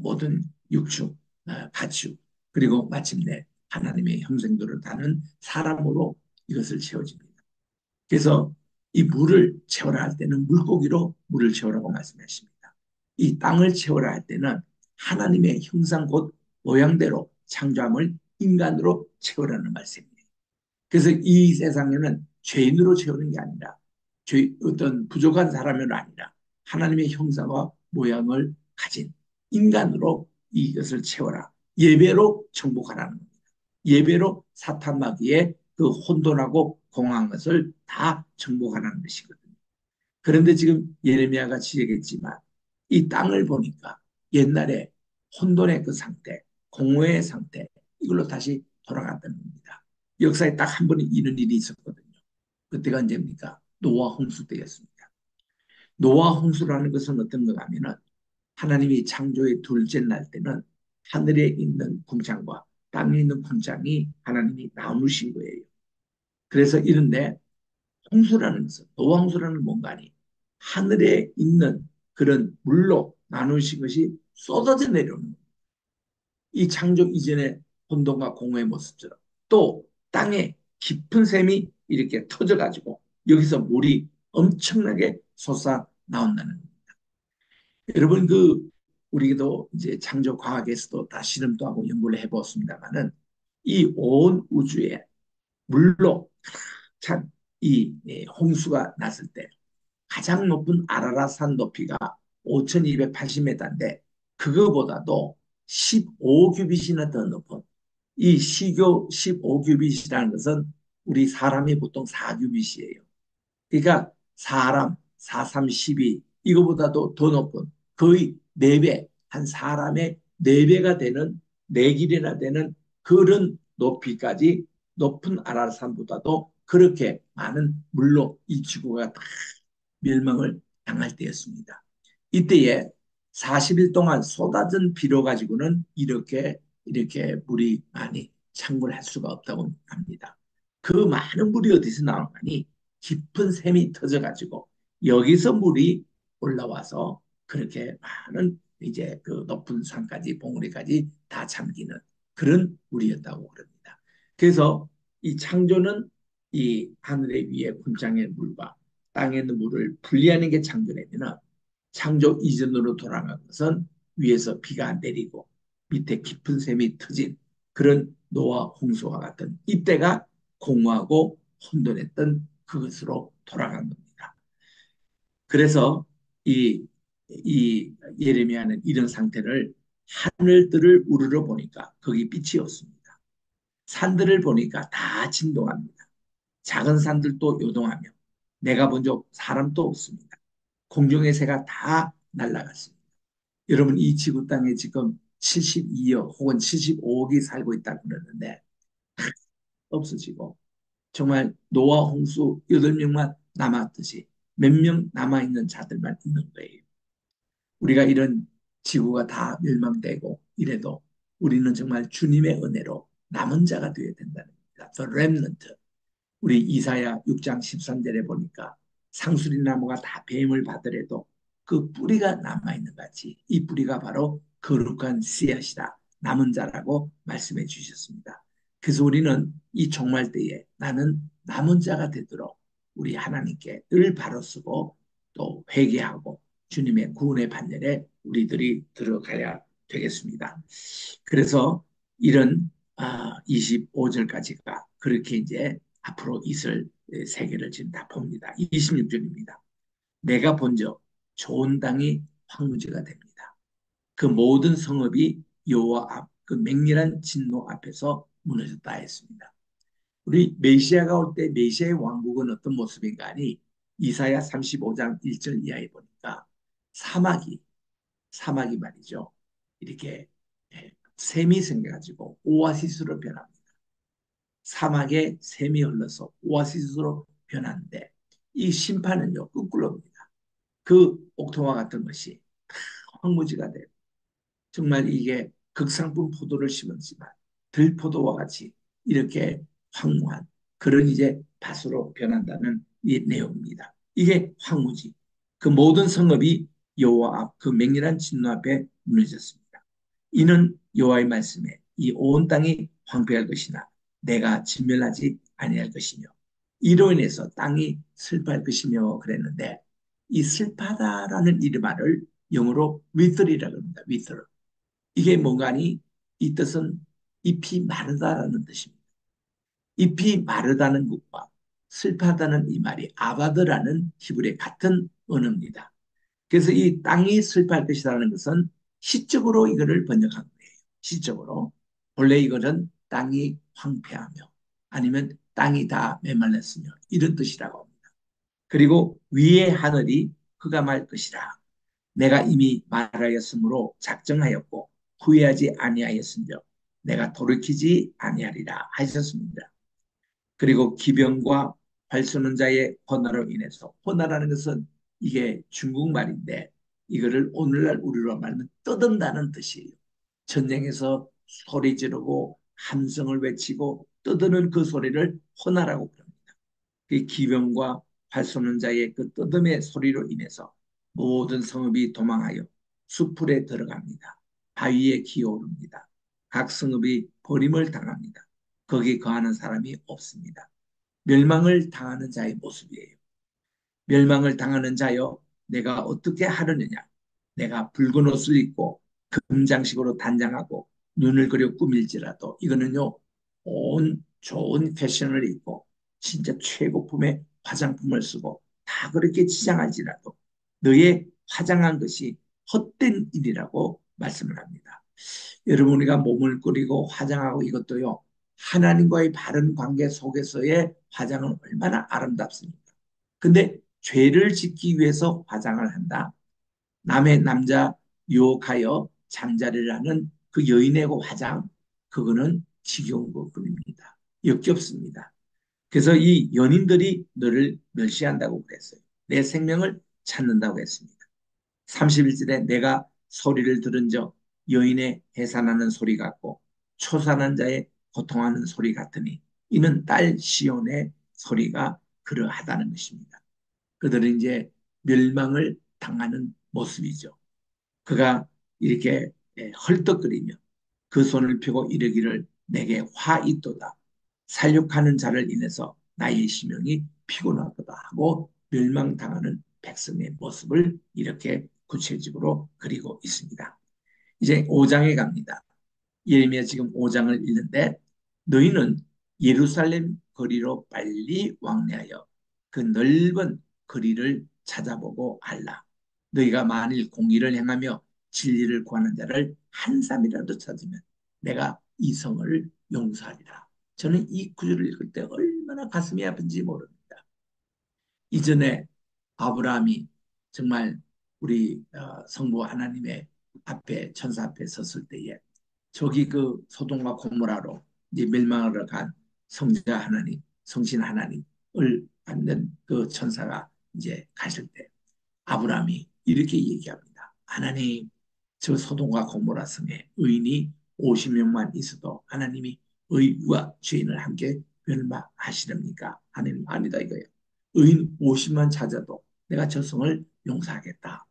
모든 육축, 가축 그리고 마침내 하나님의 형상들을 다는 사람으로 이것을 채워집니다. 그래서 이 물을 채워라 할 때는 물고기로 물을 채우라고 말씀하십니다. 이 땅을 채워라 할 때는 하나님의 형상 곧 모양대로 창조함을 인간으로 채우라는 말씀입니다. 그래서 이 세상에는 죄인으로 채우는 게 아니라 어떤 부족한 사람이 아니라 하나님의 형상과 모양을 가진 인간으로 이것을 채워라. 예배로 정복하라는 겁니다. 예배로 사탄 마귀의 그 혼돈하고 공허한 것을 다 정복하라는 것이거든요. 그런데 지금 예레미야가 지적했지만 이 땅을 보니까 옛날에 혼돈의 그 상태, 공허의 상태 이걸로 다시 돌아갔다는 겁니다. 역사에 딱 한 번 이런 일이 있었거든요. 그때가 언제입니까? 노아 홍수 때였습니다. 노아 홍수라는 것은 어떤 거 하면은 하나님이 창조의 둘째 날 때는 하늘에 있는 궁창과 땅에 있는 궁창이 하나님이 나누신 거예요. 그래서 이런데 홍수라는 것은 노아 홍수라는 뭔가니 하늘에 있는 그런 물로 나누신 것이 쏟아져 내려오는 거예요. 이 창조 이전의 혼돈과 공허의 모습처럼 또 땅에 깊은 샘이 이렇게 터져가지고 여기서 물이 엄청나게 솟아 나온다는 거예요. 여러분 우리도 이제 창조 과학에서도 다 실험도 하고 연구를 해보았습니다만은 이 온 우주에 물로 찬 이 홍수가 났을 때 가장 높은 아라라산 높이가 5,280m인데 그거보다도 15규빗이나 더 높은 이 시교 15규빗이라는 것은 우리 사람이 보통 4규빗이에요. 그러니까 사람 4, 3, 12 이거보다도 더 높은 거의 4배 한 사람의 4배가 되는 4길이나 되는 그런 높이까지 높은 아라산보다도 그렇게 많은 물로 이 지구가 다 멸망을 당할 때였습니다. 이때에 40일 동안 쏟아진 비로 가지고는 이렇게 물이 많이 창궐할 수가 없다고 합니다. 그 많은 물이 어디서 나오니 깊은 샘이 터져가지고 여기서 물이 올라와서 그렇게 많은 이제 그 높은 산까지 봉우리까지 다 잠기는 그런 물이었다고 그럽니다. 그래서 이 창조는 이 하늘의 위에 군장의 물과 땅에 있는 물을 분리하는 게 창조라면 창조 이전으로 돌아간 것은 위에서 비가 내리고 밑에 깊은 샘이 터진 그런 노아 홍수와 같은 이때가 공허하고 혼돈했던 그것으로 돌아간 겁니다. 그래서 이 예레미야는 이런 상태를 하늘들을 우러러 보니까 거기 빛이 없습니다. 산들을 보니까 다 진동합니다. 작은 산들도 요동하며 내가 본 적 사람도 없습니다. 공중의 새가 다 날아갔습니다. 여러분 이 지구 땅에 지금 72억 혹은 75억이 살고 있다고 그러는데 없어지고 정말 노아 홍수 8명만 남았듯이 몇 명 남아있는 자들만 있는 거예요. 우리가 이런 지구가 다 멸망되고 이래도 우리는 정말 주님의 은혜로 남은 자가 되어야 된다는 겁니다. The remnant. 우리 이사야 6장 13절에 보니까 상수리 나무가 다 뱀을 받으래도 그 뿌리가 남아있는 같이 이 뿌리가 바로 거룩한 씨앗이다. 남은 자라고 말씀해 주셨습니다. 그래서 우리는 이 종말 때에 나는 남은 자가 되도록 우리 하나님께 늘 바로 쓰고 또 회개하고 주님의 구원의 반열에 우리들이 들어가야 되겠습니다. 그래서 이런 25절까지가 그렇게 이제 앞으로 있을 세계를 지금 다 봅니다. 26절입니다. 내가 본적 좋은 땅이 황무지가 됩니다. 그 모든 성읍이 여호와 앞, 그 맹렬한 진노 앞에서 무너졌다 했습니다. 우리 메시아가 올 때 메시아의 왕국은 어떤 모습인가 하니 이사야 35장 1절 이하에 보니까 사막이 사막이 말이죠. 이렇게 샘이 생겨가지고 오아시스로 변합니다. 사막에 샘이 흘러서 오아시스로 변하는데 이 심판은요 거꾸로입니다. 그 옥토와 같은 것이 황무지가 돼요. 정말 이게 극상품 포도를 심었지만 들포도와 같이 이렇게 황무한 그런 이제 밭으로 변한다는 이 내용입니다. 이게 황무지. 그 모든 성읍이 여호와 앞 그 맹렬한 진노 앞에 무너졌습니다. 이는 여호와의 말씀에 이 온 땅이 황폐할 것이나 내가 진멸하지 아니할 것이며 이로 인해서 땅이 슬퍼할 것이며 그랬는데 이 슬퍼하다라는 이 말을 영어로 wither이라고 합니다. wither. 이게 뭔가니 이 뜻은 잎이 마르다라는 뜻입니다. 잎이 마르다는 것과 슬퍼하다는 이 말이 아바드라는 히브리의 같은 언어입니다. 그래서 이 땅이 슬퍼할 것이라는 것은 시적으로 이거를 번역한 거예요. 시적으로. 원래 이거는 땅이 황폐하며 아니면 땅이 다 메말랐으며 이런 뜻이라고 합니다. 그리고 위의 하늘이 그가 말 것이라. 내가 이미 말하였으므로 작정하였고 후회하지 아니하였은즉 내가 돌이키지 아니하리라 하셨습니다. 그리고 기병과 활쏘는 자의 헌화로 인해서 헌화라는 것은 이게 중국말인데 이거를 오늘날 우리로 말하면 떠든다는 뜻이에요. 전쟁에서 소리 지르고 함성을 외치고 떠드는 그 소리를 헌화라고 부릅니다. 그 기병과 활쏘는 자의 그 떠듬의 소리로 인해서 모든 성읍이 도망하여 수풀에 들어갑니다. 바위에 기어오릅니다. 각 성읍이 버림을 당합니다. 거기 거하는 사람이 없습니다. 멸망을 당하는 자의 모습이에요. 멸망을 당하는 자여 내가 어떻게 하려느냐. 내가 붉은 옷을 입고 금장식으로 단장하고 눈을 그려 꾸밀지라도 이거는요 온 좋은 패션을 입고 진짜 최고품의 화장품을 쓰고 다 그렇게 치장할지라도 너의 화장한 것이 헛된 일이라고 말씀을 합니다. 여러분 우리가 몸을 꾸리고 화장하고 이것도요 하나님과의 바른 관계 속에서의 화장은 얼마나 아름답습니까? 근데 죄를 짓기 위해서 화장을 한다. 남의 남자 유혹하여 잠자리를 하는 그 여인의 그 화장, 그거는 지겨운 것뿐입니다. 역겹습니다. 그래서 이 연인들이 너를 멸시한다고 그랬어요. 내 생명을 찾는다고 했습니다. 31절에 내가 소리를 들은 적 여인의 해산하는 소리 같고 초산한 자의 고통하는 소리 같으니 이는 딸 시온의 소리가 그러하다는 것입니다. 그들은 이제 멸망을 당하는 모습이죠. 그가 이렇게 헐떡거리며 그 손을 펴고 이르기를 내게 화 있도다. 살육하는 자를 인해서 나의 심령이 피곤하도다 하고 멸망당하는 백성의 모습을 이렇게 구체적으로 그리고 있습니다. 이제 5장에 갑니다. 예레미야 지금 5장을 읽는데 너희는 예루살렘 거리로 빨리 왕래하여 그 넓은 거리를 찾아보고 알라. 너희가 만일 공의를 행하며 진리를 구하는 자를 한 사람이라도 찾으면 내가 이 성을 용서하리라. 저는 이 구절을 읽을 때 얼마나 가슴이 아픈지 모릅니다. 이전에 아브라함이 정말 우리 성부 하나님의 앞에 천사 앞에 섰을 때에 저기 그 소돔과 고모라로 이제 멸망을 간 성자 하나님, 성신 하나님을 받는 그 천사가 이제 가실 때 아브라함이 이렇게 얘기합니다. 하나님, 저 소돔과 고모라 성에 의인이 50명만 있어도 하나님이 의와 죄인을 함께 멸망하시렵니까? 하나님 아니다 이거예요. 의인 50만 찾아도 내가 저 성을 용서하겠다.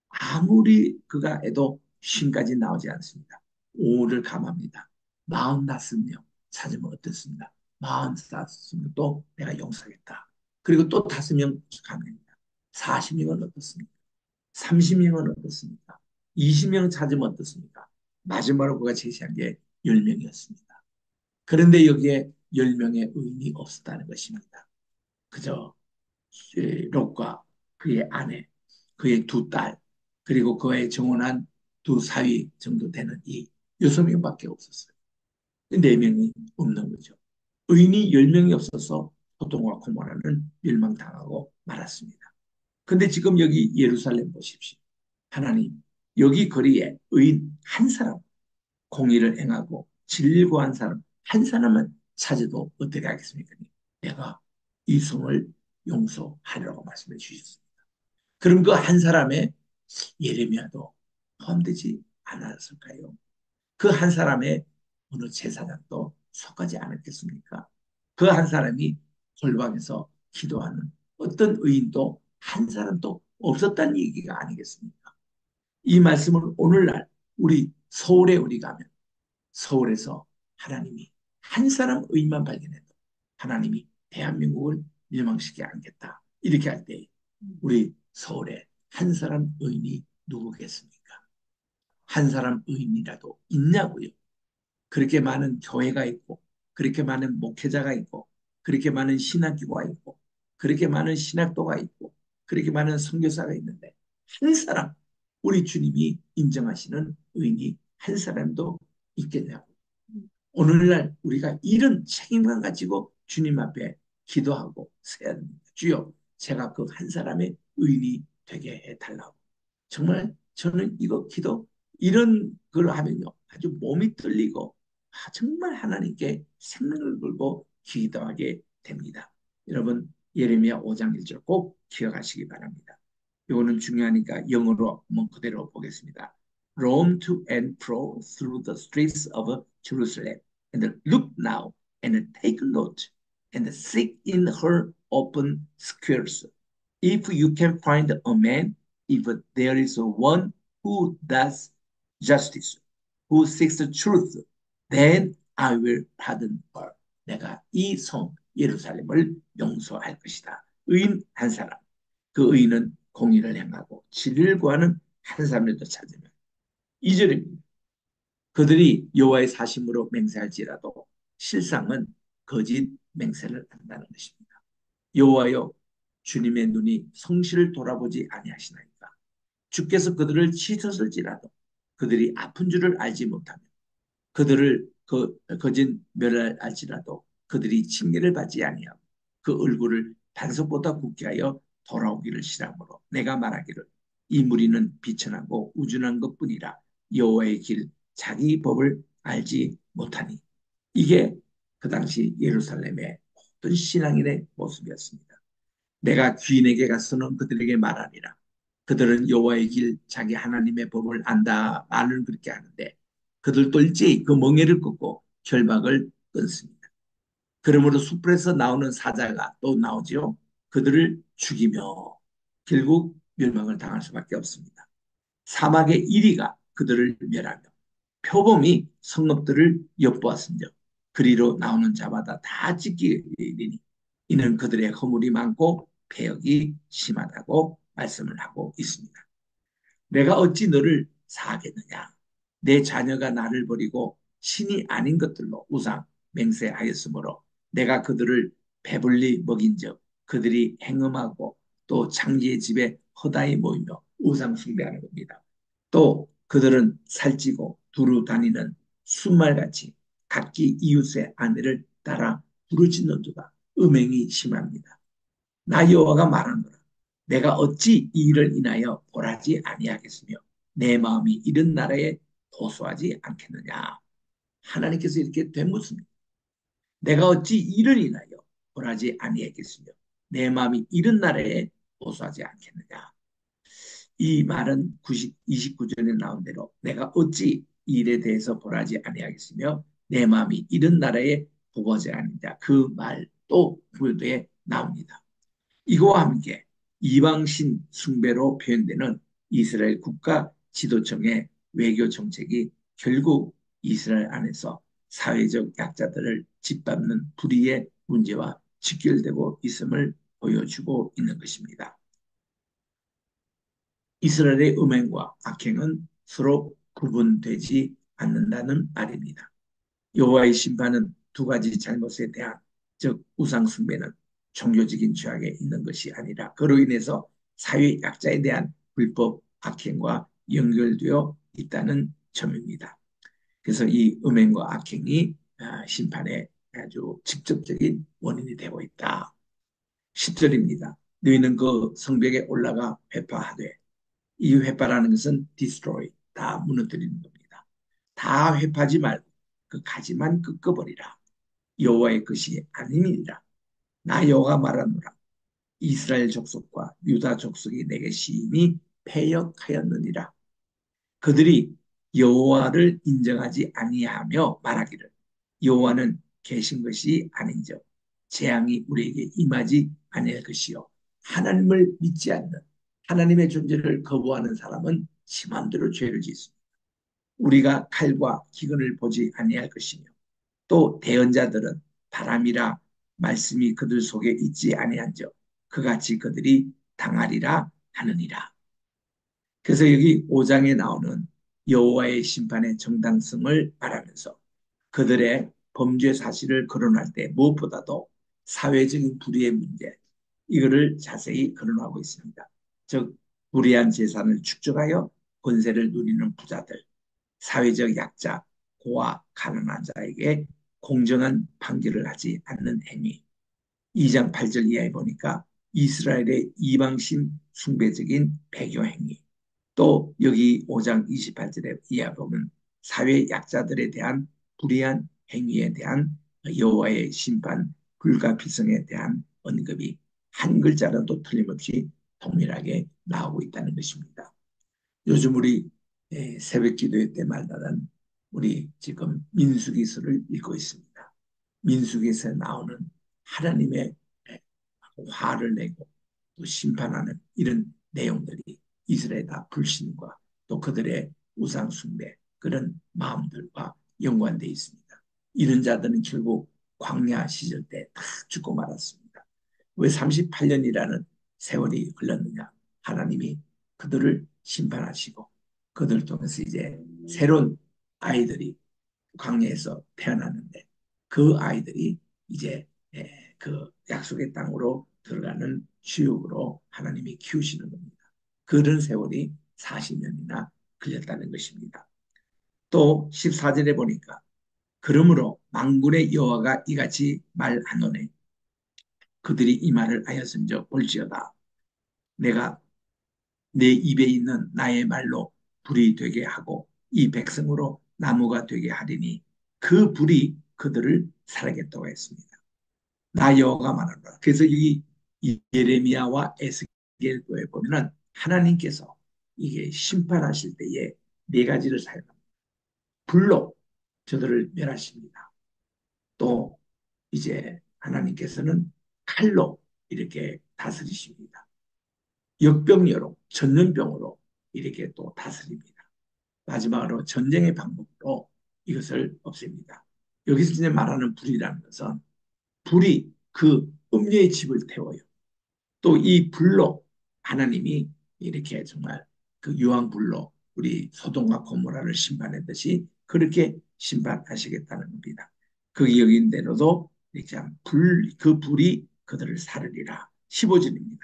아무리 그가 해도 쉰까지 나오지 않습니다. 오를 감합니다. 45명 찾으면 어떻습니까? 45명 또 내가 용서하겠다. 그리고 또 5명 감합니다. 40명은 어떻습니까? 30명은 어떻습니까? 20명 찾으면 어떻습니까? 마지막으로 그가 제시한 게 10명이었습니다. 그런데 여기에 10명의 의인이 없었다는 것입니다. 그저 롯과 그의 아내, 그의 두 딸, 그리고 그의 정혼한 두 사위 정도 되는 이 6명밖에 없었어요. 4명이 없는 거죠. 의인이 10명이 없어서 소돔과 고모라는 멸망당하고 말았습니다. 근데 지금 여기 예루살렘 보십시오. 하나님, 여기 거리에 의인 한 사람, 공의를 행하고 진리를 구한 사람 한 사람만 찾아도 어떻게 하겠습니까? 내가 이 성을 용서하리라고 말씀해 주셨습니다. 그럼 그 한 사람의 예레미야도 포함되지 않았을까요? 그 한 사람의 어느 제사장도 속하지 않았겠습니까? 그 한 사람이 골방에서 기도하는 어떤 의인도 한 사람도 없었다는 얘기가 아니겠습니까? 이 말씀을 오늘날 우리 서울에 우리 가면 서울에서 하나님이 한 사람 의인만 발견해도 하나님이 대한민국을 멸망시키지 않겠다. 이렇게 할 때 우리 서울에 한 사람 의인이 누구겠습니까? 한 사람 의인이라도 있냐고요. 그렇게 많은 교회가 있고, 그렇게 많은 목회자가 있고, 그렇게 많은 신학교가 있고, 그렇게 많은 신학도가 있고, 그렇게 많은 선교사가 있는데, 한 사람, 우리 주님이 인정하시는 의인이 한 사람도 있겠냐고. 오늘날 우리가 이런 책임감 가지고 주님 앞에 기도하고 서야 됩니다. 주여, 제가 그 한 사람의 의인이 되게 해달라고. 정말 저는 이거 기도 이런 걸 하면요 아주 몸이 떨리고 정말 하나님께 생명을 걸고 기도하게 됩니다. 여러분 예레미야 5장 1절 꼭 기억하시기 바랍니다. 이거는 중요하니까 영어로 한번 그대로 보겠습니다. Roam to and fro through the streets of Jerusalem and look now and take note and seek in her open squares if you can find a man if there is one who does justice, who seeks the truth, then I will pardon her. 내가 이 성 예루살렘을 용서할 것이다. 의인 한 사람, 그 의인은 공의를 행하고 진리를 구하는 한 사람이라도 찾으면 2절입니다. 그들이 여호와의 사심으로 맹세할지라도 실상은 거짓 맹세를 한다는 것입니다. 여호와여 주님의 눈이 성실을 돌아보지 아니하시나이까 주께서 그들을 치셨을지라도 그들이 아픈 줄을 알지 못하며 그들을 거짓 멸할지라도 그들이 징계를 받지 아니하고 그 얼굴을 반석보다 굳게 하여 돌아오기를 싫어하므로 내가 말하기를 이 무리는 비천하고 우준한 것뿐이라 여호와의 길 자기 법을 알지 못하니 이게 그 당시 예루살렘의 모든 신앙인의 모습이었습니다. 내가 귀인에게 가서는 그들에게 말하니라. 그들은 여호와의 길 자기 하나님의 법을 안다 말을 그렇게 하는데 그들도 일제히 그 멍에를 꺾고 결박을 끊습니다. 그러므로 숲에서 나오는 사자가 또 나오지요. 그들을 죽이며 결국 멸망을 당할 수밖에 없습니다. 사막의 이리가 그들을 멸하며 표범이 성읍들을 엿보았은즉 그리로 나오는 자마다 다 찢기리니 이는 그들의 허물이 많고 패역이 심하다고 말씀을 하고 있습니다. 내가 어찌 너를 사하겠느냐? 내 자녀가 나를 버리고 신이 아닌 것들로 우상 맹세하였으므로 내가 그들을 배불리 먹인즉 그들이 행음하고 또 장기의 집에 허다히 모이며 우상 숭배하는 겁니다. 또 그들은 살찌고 두루 다니는 순말같이 각기 이웃의 아내를 따라 부르짖는도다. 음행이 심합니다. 나 여호와가 말하노라. 내가 어찌 이 일을 인하여 벌하지 아니하겠으며 내 마음이 이런 나라에 호소하지 않겠느냐. 하나님께서 이렇게 되묻습니다. 내가 어찌 이를 인하여 벌하지 아니하겠으며 내 마음이 이런 나라에 호소하지 않겠느냐. 이 말은 29절에 나온 대로 내가 어찌 이 일에 대해서 벌하지 아니하겠으며 내 마음이 이런 나라에 보고자 아니냐. 그 말도 구도에 나옵니다. 이거와 함께 이방신 숭배로 표현되는 이스라엘 국가 지도층의 외교 정책이 결국 이스라엘 안에서 사회적 약자들을 짓밟는 불의의 문제와 직결되고 있음을 보여주고 있는 것입니다. 이스라엘의 음행과 악행은 서로 구분되지 않는다는 말입니다. 여호와의 심판은 두 가지 잘못에 대한 즉 우상 숭배는 종교적인 죄악에 있는 것이 아니라 그로 인해서 사회 약자에 대한 불법 악행과 연결되어 있다는 점입니다. 그래서 이 음행과 악행이 심판의 아주 직접적인 원인이 되고 있다. 10절입니다. 너희는 그 성벽에 올라가 회파하되 이 회파라는 것은 destroy, 다 무너뜨리는 겁니다. 다 회파하지 말고 그 가지만 꺾어버리라. 여호와의 것이 아니니라. 나 여호와 말하노라. 이스라엘 족속과 유다 족속이 내게 심히 패역하였느니라. 그들이 여호와를 인정하지 아니하며 말하기를 여호와는 계신 것이 아닌즉 재앙이 우리에게 임하지 아니할 것이요 하나님을 믿지 않는 하나님의 존재를 거부하는 사람은 지 맘대로 죄를 짓습니다. 우리가 칼과 기근을 보지 아니할 것이며 또 대언자들은 바람이라 말씀이 그들 속에 있지 아니한즉 그같이 그들이 당하리라 하느니라. 그래서 여기 5장에 나오는 여호와의 심판의 정당성을 말하면서 그들의 범죄 사실을 거론할 때 무엇보다도 사회적인 불의의 문제 이거를 자세히 거론하고 있습니다. 즉 무리한 재산을 축적하여 권세를 누리는 부자들, 사회적 약자, 고아, 가난한 자에게 공정한 판결을 하지 않는 행위. 2장 8절 이하에 보니까 이스라엘의 이방신 숭배적인 배교 행위. 또 여기 5장 28절에 이하 보면 사회 약자들에 대한 불의한 행위에 대한 여호와의 심판, 불가피성에 대한 언급이 한 글자라도 틀림없이 동일하게 나오고 있다는 것입니다. 요즘 우리 새벽 기도회 때마다는 우리 지금 민수기서를 읽고 있습니다. 민수기서에 나오는 하나님의 화를 내고 또 심판하는 이런 내용들이 이스라엘 다 불신과 또 그들의 우상 숭배 그런 마음들과 연관되어 있습니다. 이런 자들은 결국 광야 시절 때 다 죽고 말았습니다. 왜 38년이라는 세월이 흘렀느냐? 하나님이 그들을 심판하시고 그들 통해서 이제 새로운 아이들이 광야에서 태어났는데 그 아이들이 이제 그 약속의 땅으로 들어가는 주역으로 하나님이 키우시는 겁니다. 그런 세월이 40년이나 걸렸다는 것입니다. 또 14절에 보니까 그러므로 만군의 여호와가 이같이 말하노니 그들이 이 말을 하였은즉 볼지어다 내가 내 입에 있는 나의 말로 불이 되게 하고 이 백성으로 나무가 되게 하리니 그 불이 그들을 살아겠다고 했습니다. 나 여호와가 말하노라. 그래서 이 예레미야와 에스겔서에 보면은 하나님께서 이게 심판하실 때에 네 가지를 사용합니다. 불로 저들을 멸하십니다. 또 이제 하나님께서는 칼로 이렇게 다스리십니다. 역병여로 전염병으로 이렇게 또 다스립니다. 마지막으로 전쟁의 방법으로 이것을 없앱니다. 여기서 이제 말하는 불이라는 것은 불이 그 음녀의 집을 태워요. 또 이 불로 하나님이 이렇게 정말 그 유황불로 우리 소돔과 고모라를 심판했듯이 그렇게 심판하시겠다는 겁니다. 거기 여긴 대로도 이렇게 그 불이 그들을 사르리라. 15절입니다.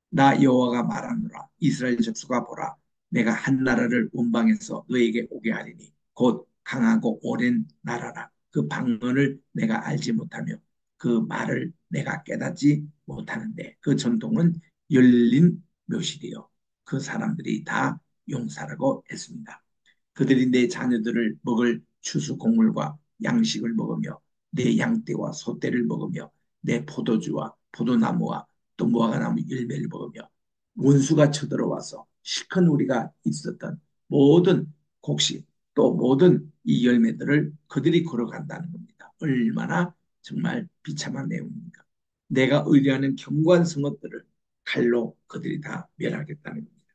나 여호와가 말하노라 이스라엘 족속아 보라 내가 한 나라를 원방에서 너에게 오게 하리니 곧 강하고 오랜 나라라 그 방언을 내가 알지 못하며 그 말을 내가 깨닫지 못하는데 그 전통은 열린 묘실이요 그 사람들이 다 용사라고 했습니다. 그들이 내 자녀들을 먹을 추수 곡물과 양식을 먹으며 내 양떼와 소떼를 먹으며 내 포도주와 포도나무와 또 무화과나무 열매를 먹으며 원수가 쳐들어와서 실컷 우리가 있었던 모든 곡식 또 모든 이 열매들을 그들이 걸어간다는 겁니다. 얼마나 정말 비참한 내용입니까? 내가 의뢰하는 견고한 성읍들을 칼로 그들이 다 멸하겠다는 겁니다.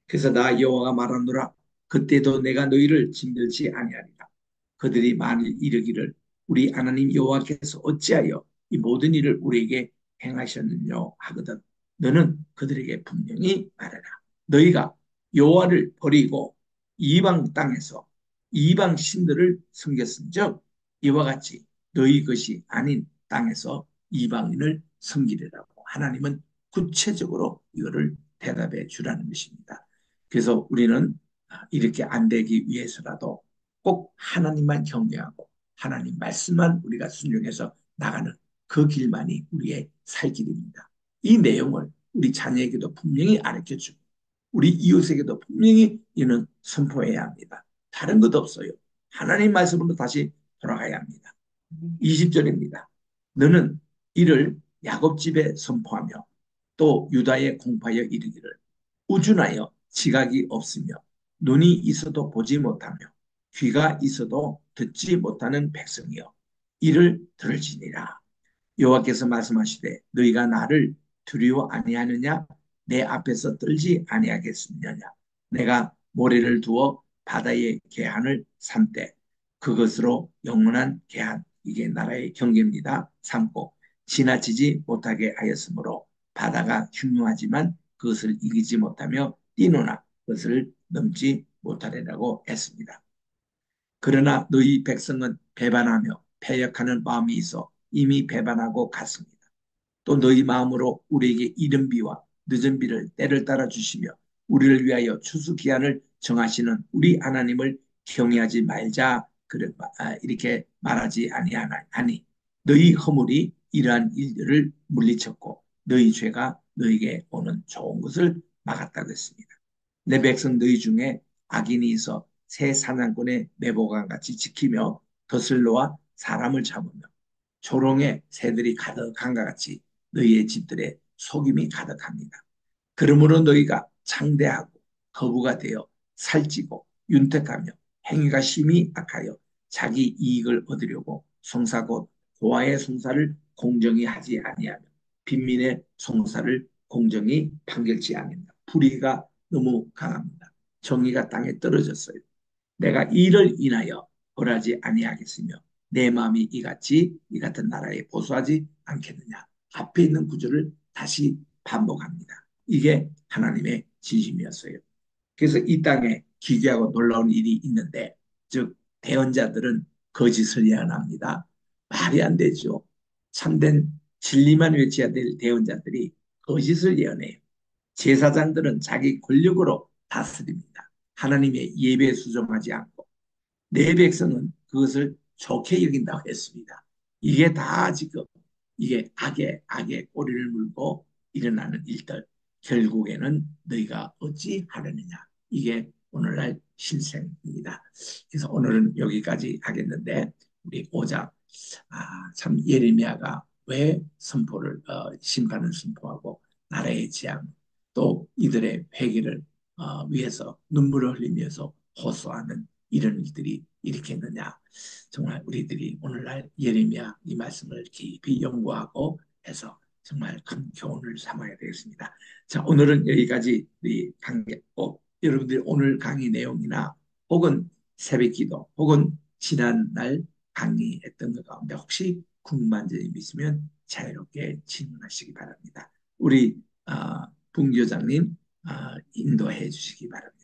그래서 나 여호와가 말하노라 그때도 내가 너희를 진멸치 아니하리라. 그들이 만일 이르기를 우리 하나님 여호와께서 어찌하여 이 모든 일을 우리에게 행하셨느냐 하거든 너는 그들에게 분명히 말해라. 너희가 여호와를 버리고 이방 땅에서 이방 신들을 섬겼은즉 이와 같이 너희 것이 아닌 땅에서 이방인을 섬기리라고 하나님은 구체적으로 이거를 대답해 주라는 것입니다. 그래서 우리는 이렇게 안 되기 위해서라도 꼭 하나님만 경외하고 하나님 말씀만 우리가 순종해서 나가는 그 길만이 우리의 살 길입니다. 이 내용을 우리 자녀에게도 분명히 가르쳐주고 우리 이웃에게도 분명히 이는 선포해야 합니다. 다른 것 없어요. 하나님 말씀으로 다시 돌아가야 합니다. 20절입니다. 너는 이를 야곱 집에 선포하며 또 유다에 공파하여 이르기를 우준하여 지각이 없으며 눈이 있어도 보지 못하며 귀가 있어도 듣지 못하는 백성이여 이를 들을지니라. 여호와께서 말씀하시되 너희가 나를 두려워 아니하느냐 내 앞에서 떨지 아니하겠느냐 내가 모래를 두어 바다의 계한을 삼되 그것으로 영원한 계한 이게 나라의 경계입니다. 삼고 지나치지 못하게 하였으므로 바다가 흉흉하지만 그것을 이기지 못하며 뛰노나 그것을 넘지 못하리라고 했습니다. 그러나 너희 백성은 배반하며 패역하는 마음이 있어 이미 배반하고 갔습니다. 또 너희 마음으로 우리에게 이른 비와 늦은 비를 때를 따라 주시며 우리를 위하여 추수 기한을 정하시는 우리 하나님을 경외하지 말자 이렇게 말하지 아니하니 너희 허물이 이러한 일들을 물리쳤고 너희 죄가 너희에게 오는 좋은 것을 막았다고 했습니다. 내 백성 너희 중에 악인이 있어 새 사냥꾼의 매복과 같이 지키며 거슬러와 사람을 잡으며 조롱의 새들이 가득한 것 같이 너희의 집들에 속임이 가득합니다. 그러므로 너희가 창대하고 거부가 되어 살찌고 윤택하며 행위가 심히 악하여 자기 이익을 얻으려고 송사 곧 고아의 송사를 공정히 하지 아니하며 빈민의 송사를 공정히 판결치 않는다. 불의가 너무 강합니다. 정의가 땅에 떨어졌어요. 내가 이를 인하여 벌하지 아니하겠으며 내 마음이 이 같은 나라에 보수하지 않겠느냐. 앞에 있는 구절을 다시 반복합니다. 이게 하나님의 진심이었어요. 그래서 이 땅에 기괴하고 놀라운 일이 있는데 즉 대언자들은 거짓을 예언합니다. 말이 안 되죠. 참된 진리만 외쳐야 될 대언자들이 거짓을 예언해요. 제사장들은 자기 권력으로 다스립니다. 하나님의 예배에 수종하지 않고 내 백성은 그것을 좋게 여긴다고 했습니다. 이게 다 지금 이게 악의 꼬리를 물고 일어나는 일들 결국에는 너희가 어찌 하려느냐 이게 오늘날 실생입니다. 그래서 오늘은 여기까지 하겠는데 우리 5장 참 예레미야가 왜 선포를 심판을 선포하고 나라의 재앙 또 이들의 회개를 위해서 눈물을 흘리면서 호소하는 이런 일들이 일으켰느냐. 정말 우리들이 오늘날 예레미야 이 말씀을 깊이 연구하고 해서 정말 큰 교훈을 삼아야 되겠습니다. 자, 오늘은 여기까지 우리 강의, 여러분들이 오늘 강의 내용이나 혹은 새벽 기도 혹은 지난날 강의했던 것 가운데 혹시 궁금한 점이 있으면 자유롭게 질문하시기 바랍니다. 우리 분교장님 인도해 주시기 바랍니다.